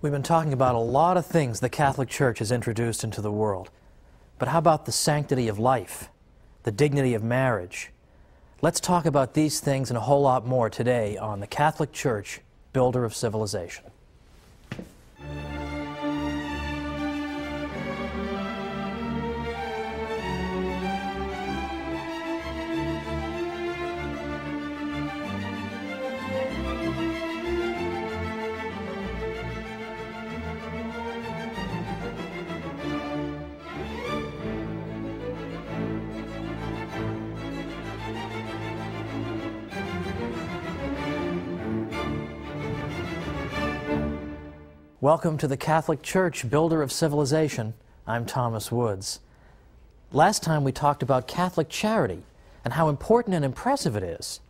We've been talking about a lot of things the Catholic Church has introduced into the world. But how about the sanctity of life, the dignity of marriage? Let's talk about these things and a whole lot more today on the Catholic Church, Builder of Civilization. Welcome to the Catholic Church, Builder of Civilization. I'm Thomas Woods. Last time we talked about Catholic charity and how important and impressive it is.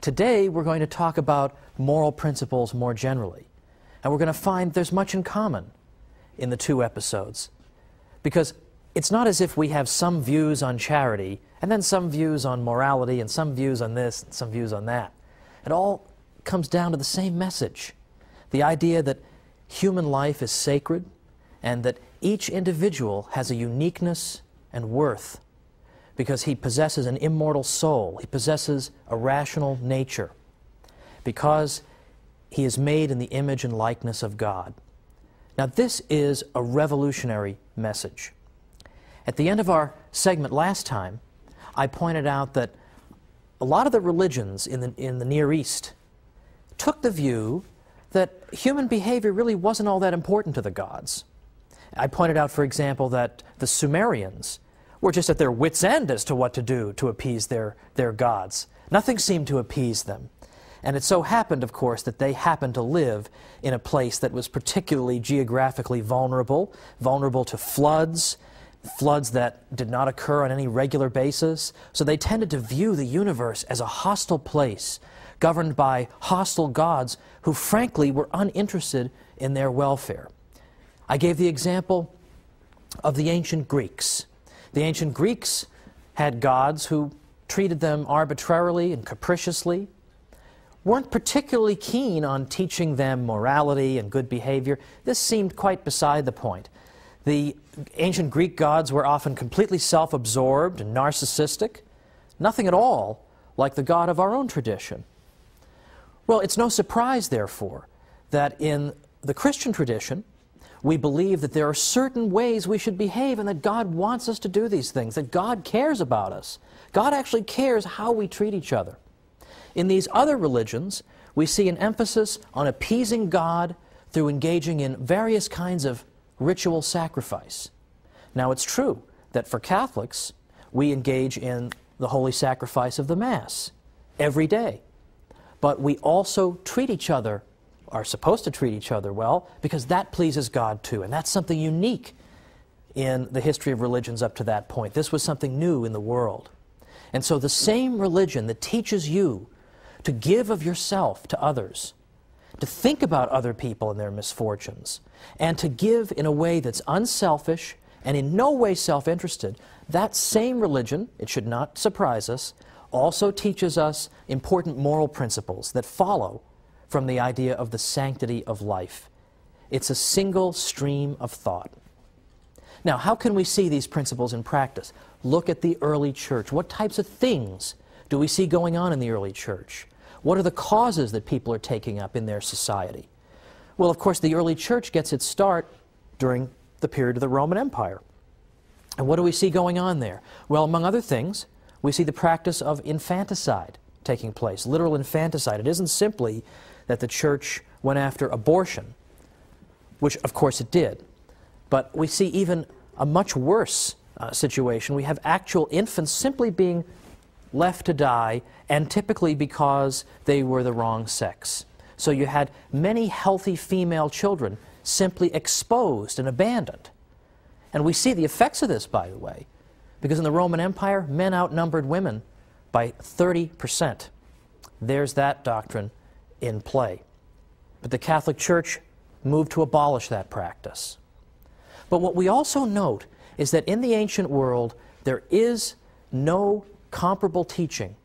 Today we're going to talk about moral principles more generally. And we're going to find there's much in common in the two episodes. Because it's not as if we have some views on charity and then some views on morality and some views on this and some views on that. It all comes down to the same message. The idea that human life is sacred, and that each individual has a uniqueness and worth because he possesses an immortal soul, he possesses a rational nature, because he is made in the image and likeness of God. Now this is a revolutionary message. At the end of our segment last time, I pointed out that a lot of the religions in the Near East took the view that human behavior really wasn't all that important to the gods. I pointed out, for example, that the Sumerians were just at their wits' end as to what to do to appease their gods. Nothing seemed to appease them. And it so happened, of course, that they happened to live in a place that was particularly geographically vulnerable to floods that did not occur on any regular basis. So they tended to view the universe as a hostile place, governed by hostile gods who frankly were uninterested in their welfare. I gave the example of the ancient Greeks. The ancient Greeks had gods who treated them arbitrarily and capriciously, weren't particularly keen on teaching them morality and good behavior. This seemed quite beside the point. The ancient Greek gods were often completely self-absorbed and narcissistic, nothing at all like the God of our own tradition. Well, it's no surprise, therefore, that in the Christian tradition, we believe that there are certain ways we should behave and that God wants us to do these things, that God cares about us. God actually cares how we treat each other. In these other religions, we see an emphasis on appeasing God through engaging in various kinds of ritual sacrifice. Now, it's true that for Catholics, we engage in the holy sacrifice of the Mass every day. But we also treat each other, are supposed to treat each other well, because that pleases God too. And that's something unique in the history of religions up to that point. This was something new in the world. And so the same religion that teaches you to give of yourself to others, to think about other people and their misfortunes, and to give in a way that's unselfish and in no way self-interested, that same religion, it should not surprise us, also teaches us important moral principles that follow from the idea of the sanctity of life. It's a single stream of thought. Now, how can we see these principles in practice? Look at the early church. What types of things do we see going on in the early church? What are the causes that people are taking up in their society? Well, of course, the early church gets its start during the period of the Roman Empire. And what do we see going on there? Well, among other things, we see the practice of infanticide taking place, literal infanticide. It isn't simply that the church went after abortion, which of course it did, but we see even a much worse situation. We have actual infants simply being left to die, and typically because they were the wrong sex. So you had many healthy female children simply exposed and abandoned. And we see the effects of this, by the way, because in the Roman Empire, men outnumbered women by 30%. There's that doctrine in play. But the Catholic Church moved to abolish that practice. But what we also note is that in the ancient world, there is no comparable teaching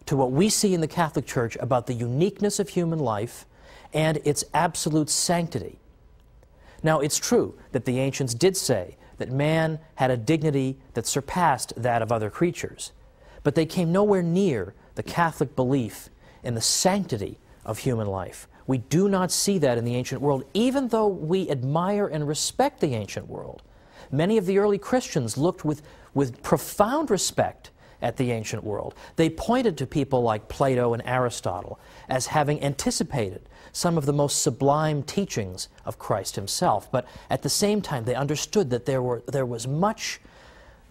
to what we see in the Catholic Church about the uniqueness of human life and its absolute sanctity. Now, it's true that the ancients did say that man had a dignity that surpassed that of other creatures, but they came nowhere near the Catholic belief in the sanctity of human life. We do not see that in the ancient world, even though we admire and respect the ancient world. Many of the early Christians looked with profound respect at the ancient world. They pointed to people like Plato and Aristotle as having anticipated some of the most sublime teachings of Christ himself, but at the same time they understood that there was much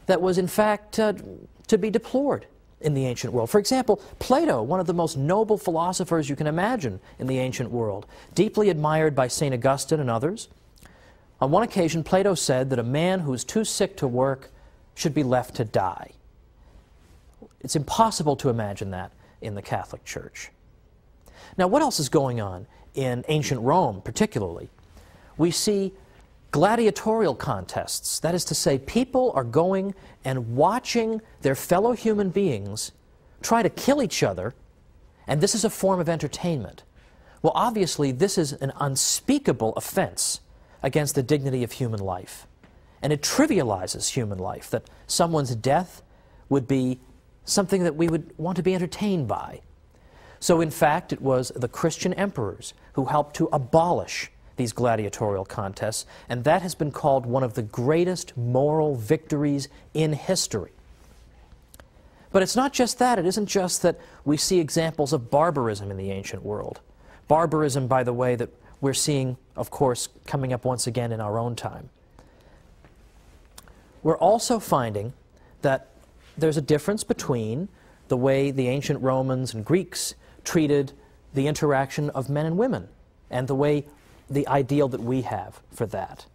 that was in fact to be deplored in the ancient world. For example, Plato, one of the most noble philosophers you can imagine in the ancient world, deeply admired by St. Augustine and others. On one occasion, Plato said that a man who is too sick to work should be left to die. It's impossible to imagine that in the Catholic Church. Now, what else is going on in ancient Rome, particularly? We see gladiatorial contests. That is to say, people are going and watching their fellow human beings try to kill each other, and this is a form of entertainment. Well, obviously, this is an unspeakable offense against the dignity of human life. And it trivializes human life, that someone's death would be something that we would want to be entertained by. So in fact, it was the Christian emperors who helped to abolish these gladiatorial contests, and that has been called one of the greatest moral victories in history. But it's not just that. It isn't just that we see examples of barbarism in the ancient world. Barbarism, by the way, that we're seeing, of course, coming up once again in our own time. We're also finding that there's a difference between the way the ancient Romans and Greeks treated the interaction of men and women and the ideal that we have for that.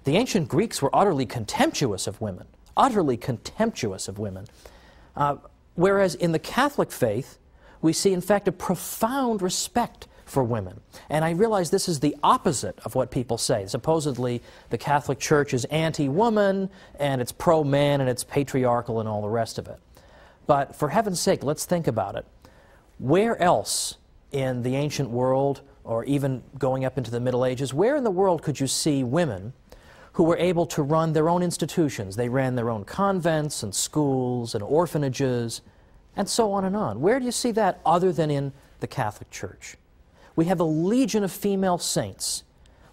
The ancient Greeks were utterly contemptuous of women, whereas in the Catholic faith, we see, in fact, a profound respect for women. And I realize this is the opposite of what people say. Supposedly, the Catholic Church is anti-woman, and it's pro-man, and it's patriarchal, and all the rest of it. But for heaven's sake, let's think about it. Where else in the ancient world, or even going up into the Middle Ages, where in the world could you see women who were able to run their own institutions? They ran their own convents and schools and orphanages, and so on and on. Where do you see that other than in the Catholic Church? We have a legion of female saints.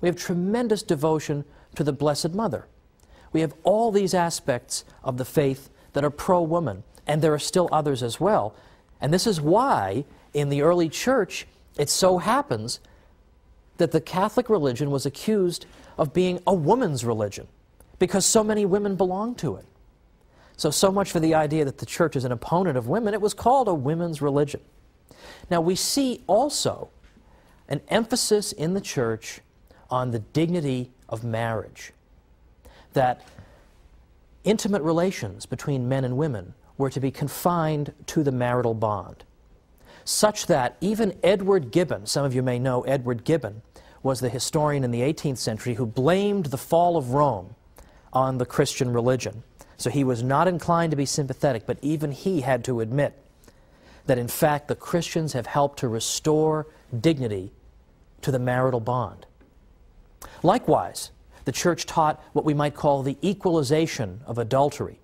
We have tremendous devotion to the Blessed Mother. We have all these aspects of the faith that are pro-woman, and there are still others as well. And this is why, in the early church, it so happens that the Catholic religion was accused of being a woman's religion, because so many women belonged to it. So much for the idea that the church is an opponent of women. It was called a women's religion. Now, we see also an emphasis in the church on the dignity of marriage, that intimate relations between men and women were to be confined to the marital bond, such that even Edward Gibbon, some of you may know Edward Gibbon, was the historian in the 18th century who blamed the fall of Rome on the Christian religion. So he was not inclined to be sympathetic, but even he had to admit that in fact the Christians have helped to restore dignity to the marital bond. Likewise, the church taught what we might call the equalization of adultery.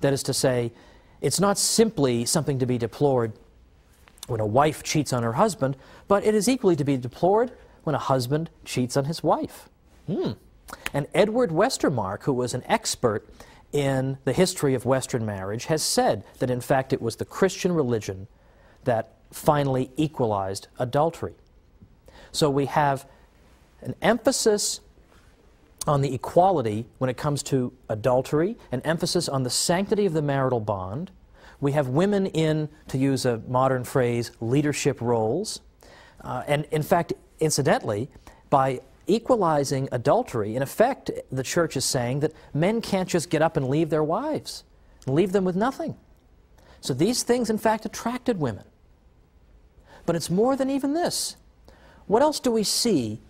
That is to say, it's not simply something to be deplored when a wife cheats on her husband, but it is equally to be deplored when a husband cheats on his wife. And Edward Westermarck, who was an expert in the history of Western marriage, has said that in fact it was the Christian religion that finally equalized adultery. So we have an emphasis on the equality when it comes to adultery, an emphasis on the sanctity of the marital bond. We have women in, to use a modern phrase, leadership roles. And in fact, incidentally, by equalizing adultery, in effect, the church is saying that men can't just get up and leave their wives, and leave them with nothing. So these things, in fact, attracted women. But it's more than even this. What else do we see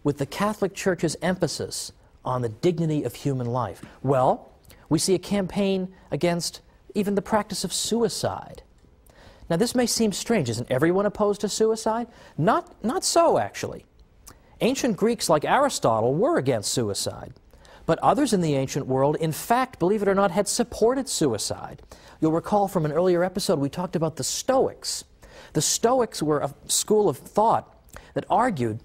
with the Catholic Church's emphasis on the dignity of human life? Well, we see a campaign against even the practice of suicide. Now, this may seem strange. Isn't everyone opposed to suicide? Not so, actually. Ancient Greeks like Aristotle were against suicide. But others in the ancient world, in fact, believe it or not, had supported suicide. You'll recall from an earlier episode we talked about the Stoics. The Stoics were a school of thought that argued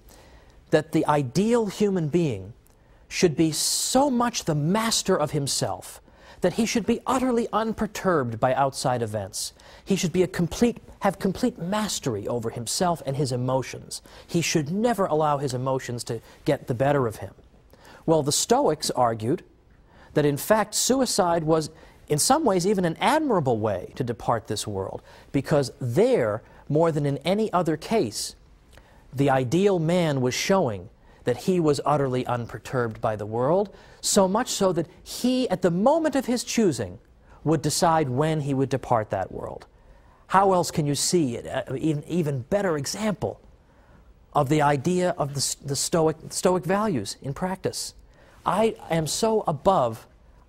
that the ideal human being should be so much the master of himself that he should be utterly unperturbed by outside events. He should be have complete mastery over himself and his emotions. He should never allow his emotions to get the better of him. Well, the Stoics argued that in fact suicide was in some ways even an admirable way to depart this world, because there, more than in any other case, the ideal man was showing that he was utterly unperturbed by the world, so much so that he, at the moment of his choosing, would decide when he would depart that world. How else can you see an even better example of the idea of the Stoic values in practice? I am so above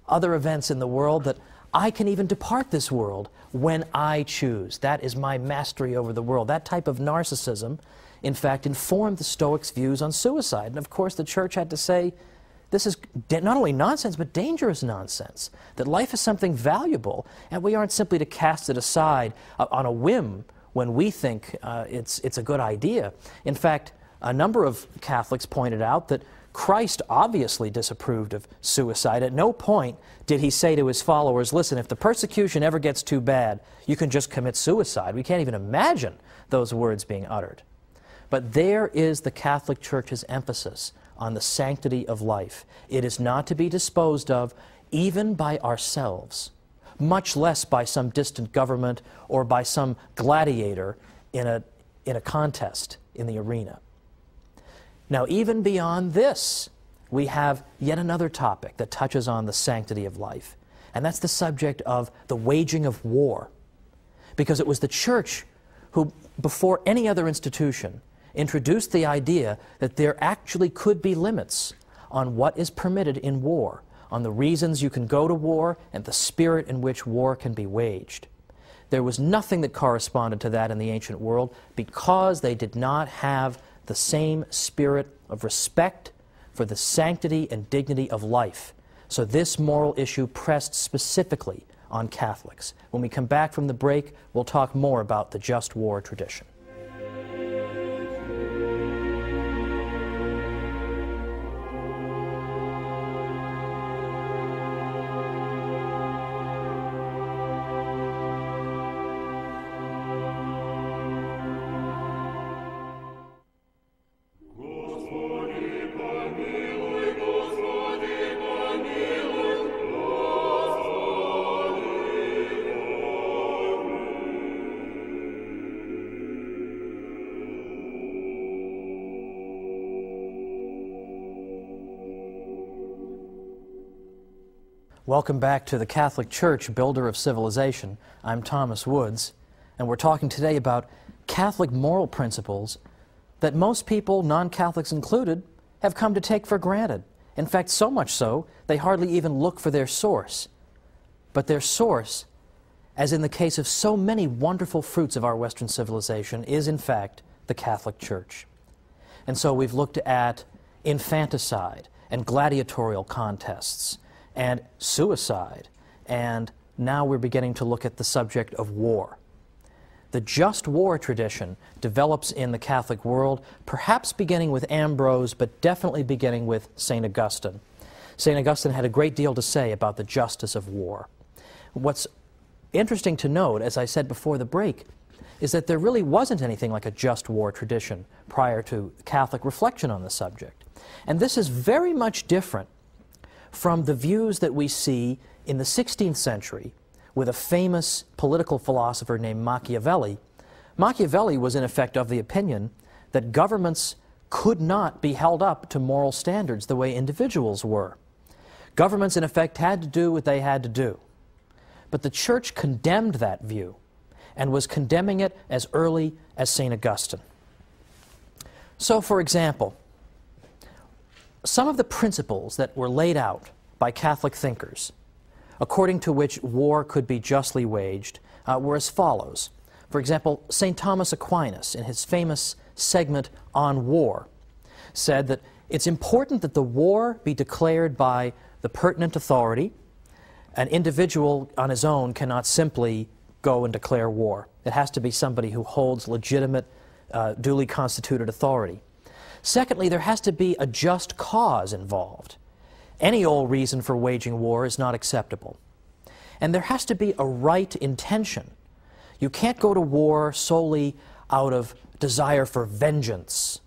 other events in the world that I can even depart this world when I choose. That is my mastery over the world. That type of narcissism, in fact, informed the Stoics' views on suicide. And of course, the Church had to say, this is not only nonsense, but dangerous nonsense. That life is something valuable, and we aren't simply to cast it aside on a whim when we think it's a good idea. In fact, a number of Catholics pointed out that Christ obviously disapproved of suicide. At no point did he say to his followers, listen, if the persecution ever gets too bad, you can just commit suicide. We can't even imagine those words being uttered. But there is the Catholic Church's emphasis on the sanctity of life. It is not to be disposed of even by ourselves, much less by some distant government or by some gladiator in a contest in the arena. Now, even beyond this, we have yet another topic that touches on the sanctity of life, and that's the subject of the waging of war. Because it was the Church who, before any other institution, introduced the idea that there actually could be limits on what is permitted in war, on the reasons you can go to war, and the spirit in which war can be waged. There was nothing that corresponded to that in the ancient world because they did not have the same spirit of respect for the sanctity and dignity of life. So this moral issue pressed specifically on Catholics. When we come back from the break, we'll talk more about the just war tradition. Welcome back to the Catholic Church, builder of civilization. I'm Thomas Woods, and we're talking today about Catholic moral principles that most people, non-Catholics included, have come to take for granted. In fact, so much so, they hardly even look for their source. But their source, as in the case of so many wonderful fruits of our Western civilization, is in fact the Catholic Church. And so we've looked at infanticide and gladiatorial contests, and suicide, and now we're beginning to look at the subject of war. The just war tradition develops in the Catholic world, perhaps beginning with Ambrose, but definitely beginning with St. Augustine. St. Augustine had a great deal to say about the justice of war. What's interesting to note, as I said before the break, is that there really wasn't anything like a just war tradition prior to Catholic reflection on the subject. And this is very much different from the views that we see in the 16th century with a famous political philosopher named Machiavelli. Machiavelli was in effect of the opinion that governments could not be held up to moral standards the way individuals were. Governments in effect had to do what they had to do. But the Church condemned that view and was condemning it as early as St. Augustine. So, for example, some of the principles that were laid out by Catholic thinkers, according to which war could be justly waged, were as follows. For example, St. Thomas Aquinas, in his famous segment on war, said that it's important that the war be declared by the pertinent authority. An individual on his own cannot simply go and declare war. It has to be somebody who holds legitimate, duly constituted authority. Secondly, there has to be a just cause involved. Any old reason for waging war is not acceptable. And there has to be a right intention. You can't go to war solely out of desire for vengeance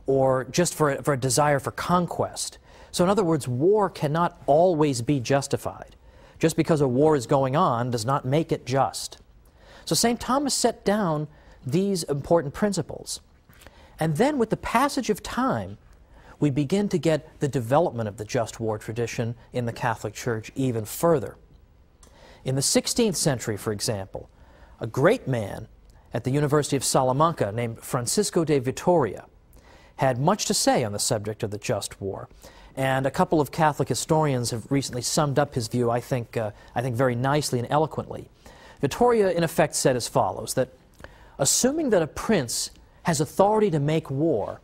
or just for a desire for conquest. So in other words, war cannot always be justified. Just because a war is going on does not make it just. So St. Thomas set down these important principles. And then with the passage of time, we begin to get the development of the just war tradition in the Catholic Church even further. In the 16th century, for example, a great man at the University of Salamanca named Francisco de Vitoria had much to say on the subject of the just war. And a couple of Catholic historians have recently summed up his view, I think very nicely and eloquently. Vitoria, in effect, said as follows, that assuming that a prince has authority to make war,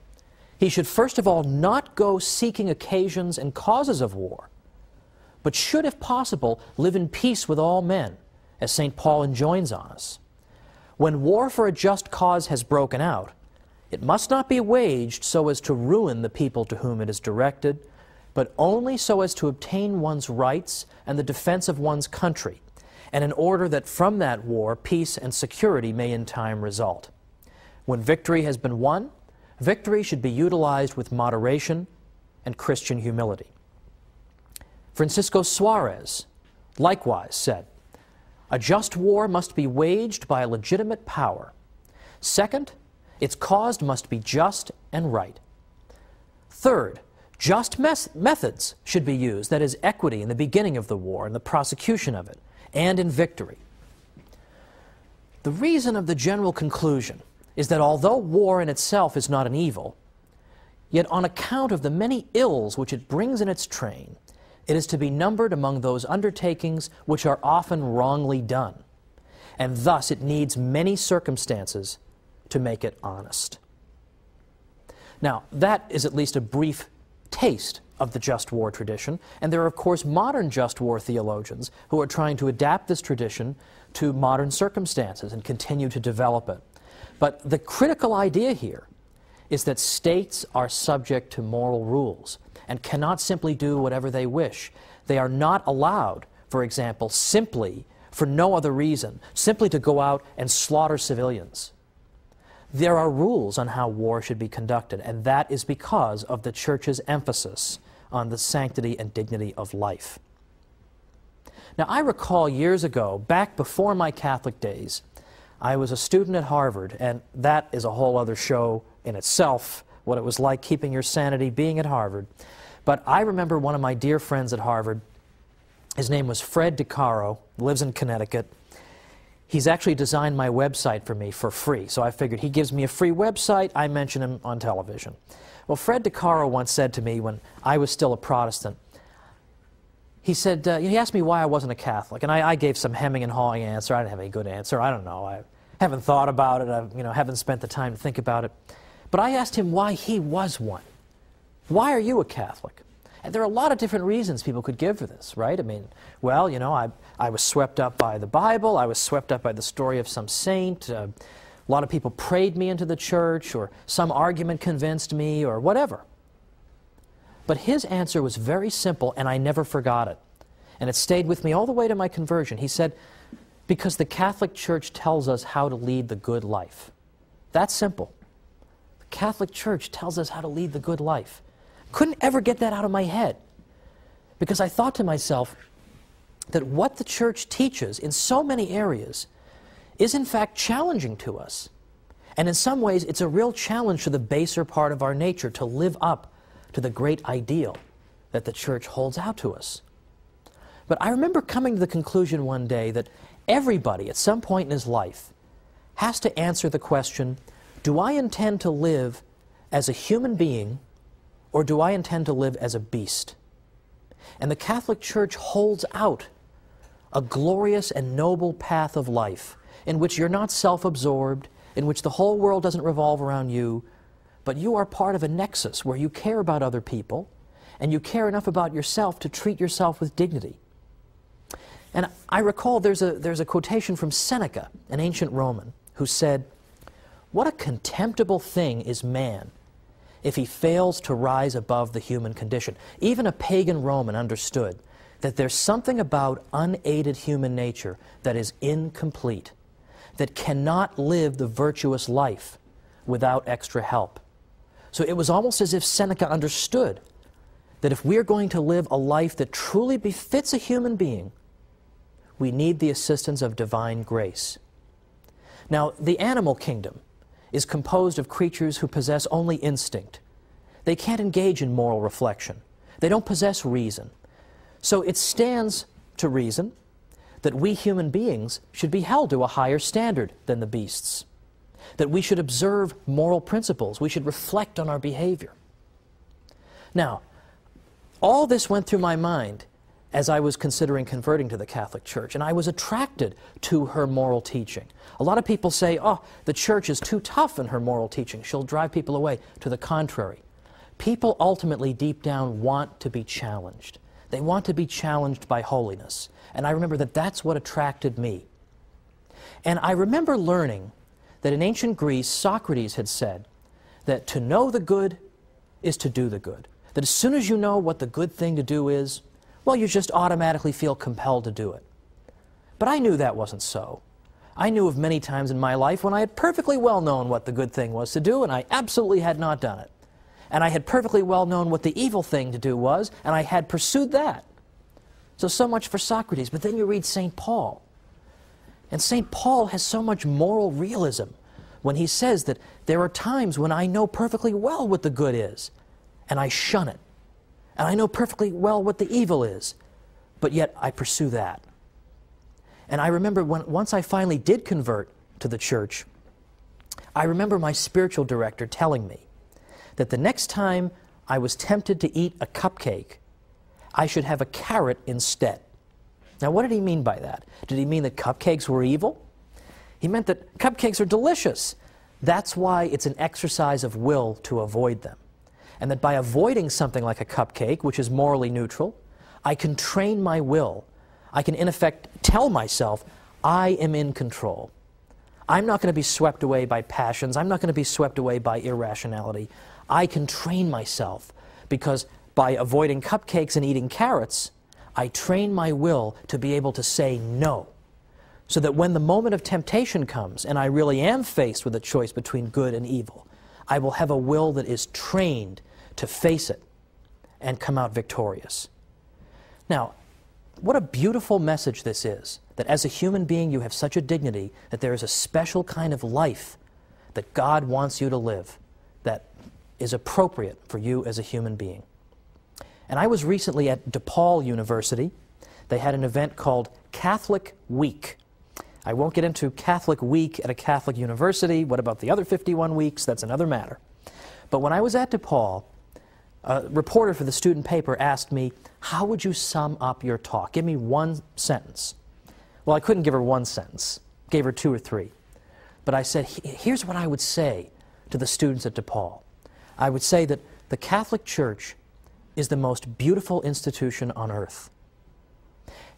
he should first of all not go seeking occasions and causes of war, but should, if possible, live in peace with all men, as St. Paul enjoins on us. When war for a just cause has broken out, it must not be waged so as to ruin the people to whom it is directed, but only so as to obtain one's rights and the defense of one's country, and in order that from that war peace and security may in time result. When victory has been won, victory should be utilized with moderation and Christian humility. Francisco Suarez likewise said, "A just war must be waged by a legitimate power. Second, its cause must be just and right. Third, just methods should be used, that is, equity in the beginning of the war and the prosecution of it, and in victory." The reason of the general conclusion is that although war in itself is not an evil, yet on account of the many ills which it brings in its train, it is to be numbered among those undertakings which are often wrongly done, and thus it needs many circumstances to make it honest. Now, that is at least a brief taste of the just war tradition, and there are, of course, modern just war theologians who are trying to adapt this tradition to modern circumstances and continue to develop it. But the critical idea here is that states are subject to moral rules and cannot simply do whatever they wish. They are not allowed, for example, simply, for no other reason, simply to go out and slaughter civilians. There are rules on how war should be conducted, and that is because of the Church's emphasis on the sanctity and dignity of life. Now, I recall years ago, back before my Catholic days, I was a student at Harvard, and that is a whole other show in itself, what it was like keeping your sanity being at Harvard. But I remember one of my dear friends at Harvard. His name was Fred DeCaro, lives in Connecticut. He's actually designed my website for me for free, so I figured he gives me a free website, I mention him on television. Well, Fred DeCaro once said to me when I was still a Protestant, he said, he asked me why I wasn't a Catholic, and I gave some hemming and hawing answer. I didn't have any good answer. I don't know. I haven't thought about it. I haven't spent the time to think about it. But I asked him why he was one. Why are you a Catholic? And there are a lot of different reasons people could give for this, right? I mean, well, I was swept up by the Bible. I was swept up by the story of some saint. A lot of people prayed me into the church, or some argument convinced me, or whatever. But his answer was very simple, and I never forgot it. And it stayed with me all the way to my conversion. He said, because the Catholic Church tells us how to lead the good life. That's simple. The Catholic Church tells us how to lead the good life. Couldn't ever get that out of my head, because I thought to myself that what the Church teaches in so many areas is in fact challenging to us. And in some ways, it's a real challenge to the baser part of our nature to live up to the great ideal that the Church holds out to us. But I remember coming to the conclusion one day that everybody at some point in his life has to answer the question, do I intend to live as a human being, or do I intend to live as a beast? And the Catholic Church holds out a glorious and noble path of life in which you're not self-absorbed, in which the whole world doesn't revolve around you, but you are part of a nexus where you care about other people and you care enough about yourself to treat yourself with dignity. And I recall there's a quotation from Seneca, an ancient Roman, who said, "What a contemptible thing is man if he fails to rise above the human condition." Even a pagan Roman understood that there's something about unaided human nature that is incomplete, that cannot live the virtuous life without extra help. So it was almost as if Seneca understood that if we're going to live a life that truly befits a human being, we need the assistance of divine grace. Now, the animal kingdom is composed of creatures who possess only instinct. They can't engage in moral reflection. They don't possess reason. So it stands to reason that we human beings should be held to a higher standard than the beasts, that we should observe moral principles, we should reflect on our behavior. Now, all this went through my mind as I was considering converting to the Catholic Church, and I was attracted to her moral teaching. A lot of people say, oh, the Church is too tough in her moral teaching. She'll drive people away. To the contrary. People ultimately, deep down, want to be challenged. They want to be challenged by holiness. And I remember that that's what attracted me. And I remember learning that in ancient Greece, Socrates had said that to know the good is to do the good. That as soon as you know what the good thing to do is, well, you just automatically feel compelled to do it. But I knew that wasn't so. I knew of many times in my life when I had perfectly well known what the good thing was to do, and I absolutely had not done it. And I had perfectly well known what the evil thing to do was, and I had pursued that. So much for Socrates. But then you read St. Paul. And St. Paul has so much moral realism when he says that there are times when I know perfectly well what the good is, and I shun it. And I know perfectly well what the evil is, but yet I pursue that. And I remember once I finally did convert to the Church, I remember my spiritual director telling me that the next time I was tempted to eat a cupcake, I should have a carrot instead. Now, what did he mean by that? Did he mean that cupcakes were evil? He meant that cupcakes are delicious. That's why it's an exercise of will to avoid them. And that by avoiding something like a cupcake, which is morally neutral, I can train my will. I can, in effect, tell myself, I am in control. I'm not going to be swept away by passions. I'm not going to be swept away by irrationality. I can train myself because by avoiding cupcakes and eating carrots, I train my will to be able to say no. So that when the moment of temptation comes and I really am faced with a choice between good and evil, I will have a will that is trained to face it and come out victorious. Now, what a beautiful message this is, that as a human being you have such a dignity that there is a special kind of life that God wants you to live that is appropriate for you as a human being. And I was recently at DePaul University. They had an event called Catholic Week. I won't get into Catholic Week at a Catholic university. What about the other 51 weeks? That's another matter. But when I was at DePaul, a reporter for the student paper asked me, how would you sum up your talk? Give me one sentence. Well, I couldn't give her one sentence. Gave her two or three. But I said, here's what I would say to the students at DePaul. I would say that the Catholic Church is the most beautiful institution on earth.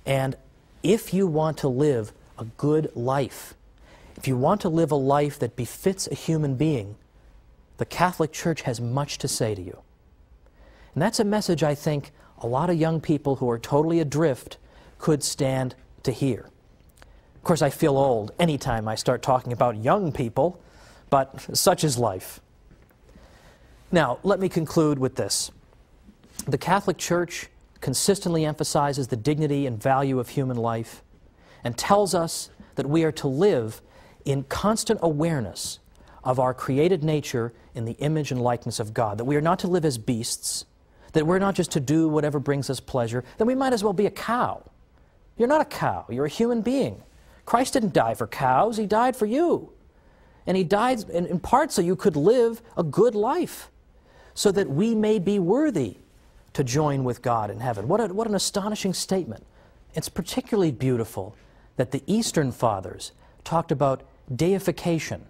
And if you want to live a good life, if you want to live a life that befits a human being, the Catholic Church has much to say to you. And that's a message I think a lot of young people who are totally adrift could stand to hear. Of course, I feel old anytime I start talking about young people, but such is life. Now, let me conclude with this. The Catholic Church consistently emphasizes the dignity and value of human life and tells us that we are to live in constant awareness of our created nature in the image and likeness of God, that we are not to live as beasts, that we're not just to do whatever brings us pleasure, then we might as well be a cow. You're not a cow, you're a human being. Christ didn't die for cows, He died for you. And He died in part so you could live a good life, so that we may be worthy to join with God in heaven. What an astonishing statement. It's particularly beautiful that the Eastern Fathers talked about deification,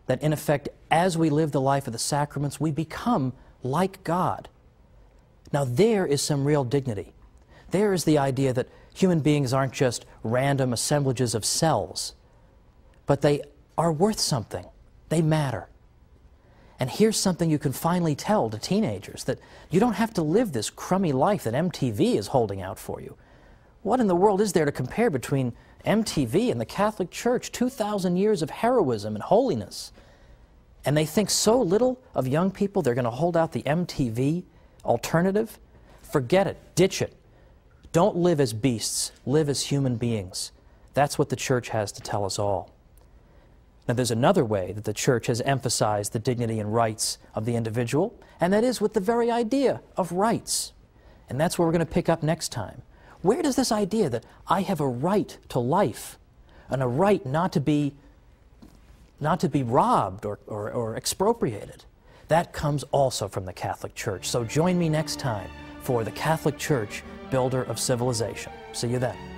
that in effect, as we live the life of the sacraments, we become like God. Now there is some real dignity. There is the idea that human beings aren't just random assemblages of cells, but they are worth something. They matter. And here's something you can finally tell to teenagers, that you don't have to live this crummy life that MTV is holding out for you. What in the world is there to compare between MTV and the Catholic Church? 2,000 years of heroism and holiness. And they think so little of young people, they're going to hold out the MTV alternative? Forget it. Ditch it. Don't live as beasts. Live as human beings. That's what the Church has to tell us all. Now, there's another way that the Church has emphasized the dignity and rights of the individual, and that is with the very idea of rights. And that's where we're going to pick up next time. Where does this idea that I have a right to life and a right not to be robbed or expropriated, that comes also from the Catholic Church. So join me next time for the Catholic Church, Builder of Civilization. See you then.